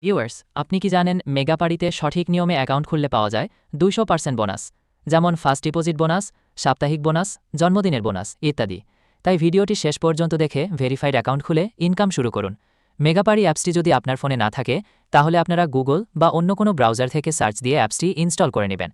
Viewers, আপনি কি জানেন মেগাপাড়িতে সঠিক নিয়মে অ্যাকাউন্ট খুললে পাওয়া যায় 200% বোনাস, যেমন ফার্স্ট ডিপোজিট বোনাস, সাপ্তাহিক বোনাস, জন্মদিনের বোনাস ইত্যাদি। তাই ভিডিওটি শেষ পর্যন্ত দেখে ভেরিফাইড অ্যাকাউন্ট খুলে ইনকাম শুরু করুন। মেগাপাড়ি অ্যাপসটি যদি আপনার ফোনে না থাকে, তাহলে আপনারা গুগল বা অন্য কোনো ব্রাউজার থেকে সার্চ দিয়ে অ্যাপসটি ইনস্টল করে নেবেন,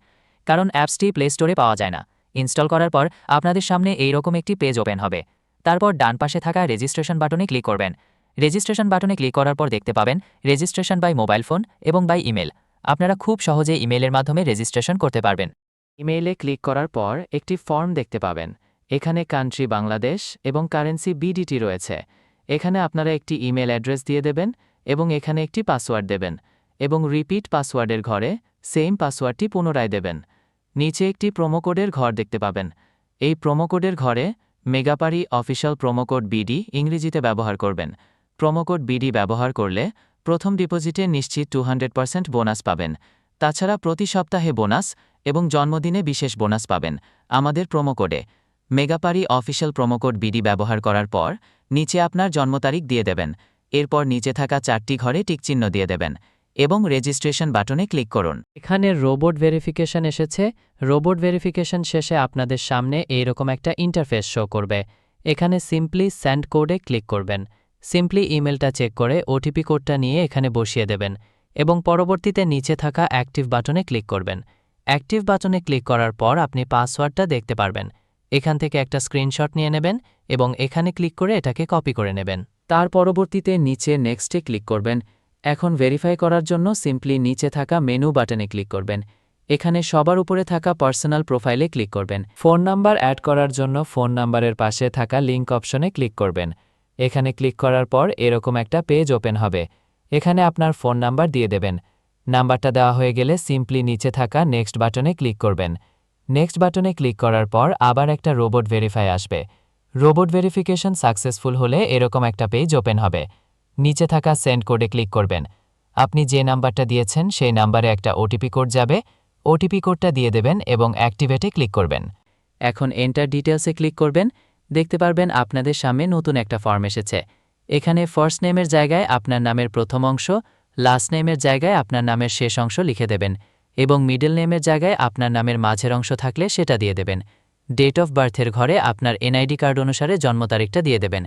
কারণ অ্যাপসটি প্লে স্টোরে পাওয়া যায় না। ইনস্টল করার পর আপনাদের সামনে এইরকম একটি পেজ ওপেন হবে। তারপর ডান পাশে থাকা রেজিস্ট্রেশন বাটনে ক্লিক করবেন। রেজিস্ট্রেশন বাটনে ক্লিক করার পর দেখতে পাবেন রেজিস্ট্রেশন বাই মোবাইল ফোন এবং বাই ইমেল। আপনারা খুব সহজে ইমেইলের মাধ্যমে রেজিস্ট্রেশন করতে পারবেন। ইমেইলে ক্লিক করার পর একটি ফর্ম দেখতে পাবেন। এখানে কান্ট্রি বাংলাদেশ এবং কারেন্সি বিডিটি রয়েছে। এখানে আপনারা একটি ইমেল অ্যাড্রেস দিয়ে দেবেন এবং এখানে একটি পাসওয়ার্ড দেবেন এবং রিপিট পাসওয়ার্ডের ঘরে সেম পাসওয়ার্ডটি পুনরায় দেবেন। নিচে একটি প্রোমোকোডের ঘর দেখতে পাবেন। এই প্রোমোকোডের ঘরে মেগাপাড়ি অফিসিয়াল প্রোমোকোড বিডি ইংরেজিতে ব্যবহার করবেন। প্রোমোকোড বিডি ব্যবহার করলে প্রথম ডিপোজিটে নিশ্চিত 200% বোনাস পাবেন। তাছাড়া প্রতি সপ্তাহে বোনাস এবং জন্মদিনে বিশেষ বোনাস পাবেন আমাদের প্রোমোকোডে। মেগাপাড়ি অফিসিয়াল প্রোমোকোড বিডি ব্যবহার করার পর নিচে আপনার জন্ম তারিখ দিয়ে দেবেন। এরপর নিচে থাকা 4টি ঘরে টিকচিহ্ন দিয়ে দেবেন এবং রেজিস্ট্রেশন বাটনে ক্লিক করুন। এখানে রোবট ভেরিফিকেশন এসেছে। রোবট ভেরিফিকেশন শেষে আপনাদের সামনে এইরকম একটা ইন্টারফেস শো করবে। এখানে সিম্পলি সেন্ড কোডে ক্লিক করবেন। সিম্পলি ইমেলটা চেক করে ওটিপি কোডটা নিয়ে এখানে বসিয়ে দেবেন এবং পরবর্তীতে নিচে থাকা অ্যাক্টিভ বাটনে ক্লিক করবেন। অ্যাক্টিভ বাটনে ক্লিক করার পর আপনি পাসওয়ার্ডটা দেখতে পারবেন। এখান থেকে একটা স্ক্রিনশট নিয়ে নেবেন এবং এখানে ক্লিক করে এটাকে কপি করে নেবেন। তার পরবর্তীতে নিচে নেক্সটে ক্লিক করবেন। এখন ভেরিফাই করার জন্য সিম্পলি নিচে থাকা মেনু বাটনে ক্লিক করবেন। এখানে সবার উপরে থাকা পার্সোনাল প্রোফাইলে ক্লিক করবেন। ফোন নাম্বার অ্যাড করার জন্য ফোন নাম্বারের পাশে থাকা লিঙ্ক অপশনে ক্লিক করবেন। এখানে ক্লিক করার পর এরকম একটা পেজ ওপেন হবে। এখানে আপনার ফোন নাম্বার দিয়ে দেবেন। নাম্বারটা দেওয়া হয়ে গেলে সিম্পলি নিচে থাকা নেক্সট বাটনে ক্লিক করবেন। নেক্সট বাটনে ক্লিক করার পর আবার একটা রোবট ভেরিফাই আসবে। রোবট ভেরিফিকেশন সাকসেসফুল হলে এরকম একটা পেজ ওপেন হবে। নিচে থাকা সেন্ড কোডে ক্লিক করবেন। আপনি যে নাম্বারটা দিয়েছেন সেই নাম্বারে একটা ওটিপি কোড যাবে। ওটিপি কোডটা দিয়ে দেবেন এবং অ্যাক্টিভেটে ক্লিক করবেন। এখন এন্টার ডিটেলসে ক্লিক করবেন। দেখতে পারবেন আপনাদের সামনে নতুন একটা ফর্ম এসেছে। এখানে ফার্স্ট নেমের জায়গায় আপনার নামের প্রথম অংশ, লাস্ট নেমের জায়গায় আপনার নামের শেষ অংশ লিখে দেবেন এবং মিডল নেমের জায়গায় আপনার নামের মাঝের অংশ থাকলে সেটা দিয়ে দেবেন। ডেট অফ বার্থের ঘরে আপনার এনআইডি কার্ড অনুসারে জন্ম তারিখটা দিয়ে দেবেন।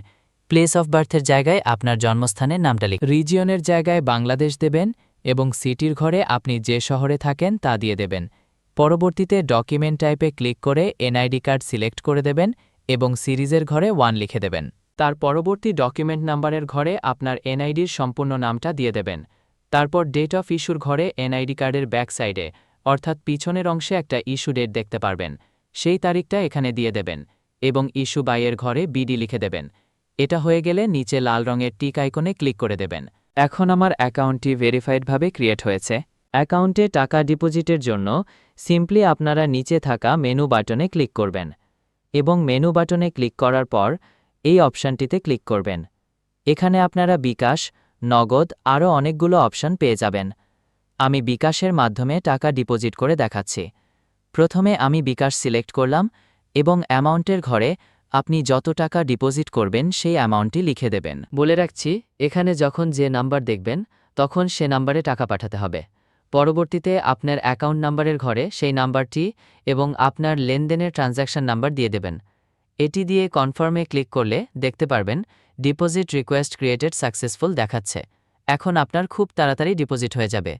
প্লেস অফ বার্থের জায়গায় আপনার জন্মস্থানের নামটা লিখে রিজিয়নের জায়গায় বাংলাদেশ দেবেন এবং সিটির ঘরে আপনি যে শহরে থাকেন তা দিয়ে দেবেন। পরবর্তীতে ডকুমেন্ট টাইপে ক্লিক করে এনআইডি কার্ড সিলেক্ট করে দেবেন এবং সিরিজের ঘরে 1 লিখে দেবেন। তার পরবর্তী ডকুমেন্ট নাম্বারের ঘরে আপনার এনআইডির সম্পূর্ণ নামটা দিয়ে দেবেন। তারপর ডেট অফ ইস্যুর ঘরে এনআইডি কার্ডের ব্যাক সাইডে অর্থাৎ পিছনের অংশে একটা ইস্যু ডেট দেখতে পারবেন, সেই তারিখটা এখানে দিয়ে দেবেন এবং ইস্যু বাইয়ের ঘরে বিডি লিখে দেবেন। এটা হয়ে গেলে নিচে লাল রঙের টিক আইকনে ক্লিক করে দেবেন। এখন আমার অ্যাকাউন্টটি ভেরিফাইডভাবে ক্রিয়েট হয়েছে। অ্যাকাউন্টে টাকা ডিপোজিটের জন্য সিম্পলি আপনারা নিচে থাকা মেনু বাটনে ক্লিক করবেন এবং মেনু বাটনে ক্লিক করার পর এই অপশানটিতে ক্লিক করবেন। এখানে আপনারা বিকাশ, নগদ আরও অনেকগুলো অপশান পেয়ে যাবেন। আমি বিকাশের মাধ্যমে টাকা ডিপোজিট করে দেখাচ্ছি। প্রথমে আমি বিকাশ সিলেক্ট করলাম এবং অ্যামাউন্টের ঘরে আপনি যত টাকা ডিপোজিট করবেন সেই অ্যামাউন্টটি লিখে দেবেন। বলে রাখছি, এখানে যখন যে নাম্বার দেখবেন তখন সে নাম্বারে টাকা পাঠাতে হবে। পরবর্তীতে আপনার অ্যাকাউন্ট নাম্বারের ঘরে সেই নাম্বারটি এবং আপনার লেনদেনের ট্রানজ্যাকশন নাম্বার দিয়ে দেবেন। এটি দিয়ে কনফার্মে ক্লিক করলে দেখতে পারবেন ডিপোজিট রিকোয়েস্ট ক্রিয়েটেড সাকসেসফুল দেখাচ্ছে। এখন আপনার খুব তাড়াতাড়ি ডিপোজিট হয়ে যাবে।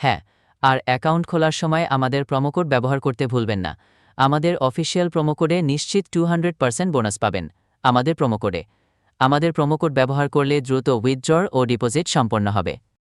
হ্যাঁ, আর অ্যাকাউন্ট খোলার সময় আমাদের প্রোমোকোড ব্যবহার করতে ভুলবেন না। আমাদের অফিসিয়াল প্রোমোকোডে নিশ্চিত 200% বোনাস পাবেন। আমাদের প্রোমোকোড ব্যবহার করলে দ্রুত উইথড্র ও ডিপোজিট সম্পন্ন হবে।